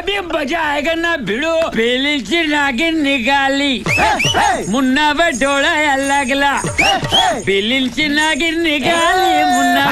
अभी मजा आएगा ना भिड़ो पेलीची नागिन निकाली मुन्ना डोळा यायला लागला पेलीची नागिन निकाली Munna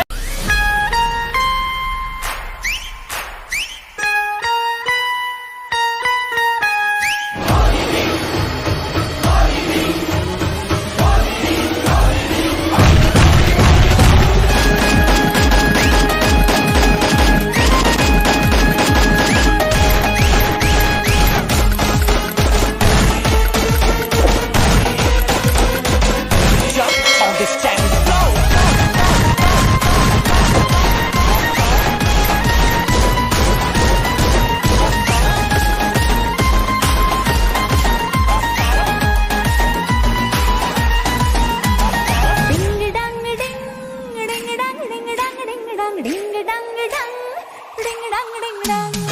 ding dang ding dang ding dang ding dang ding dang ding dang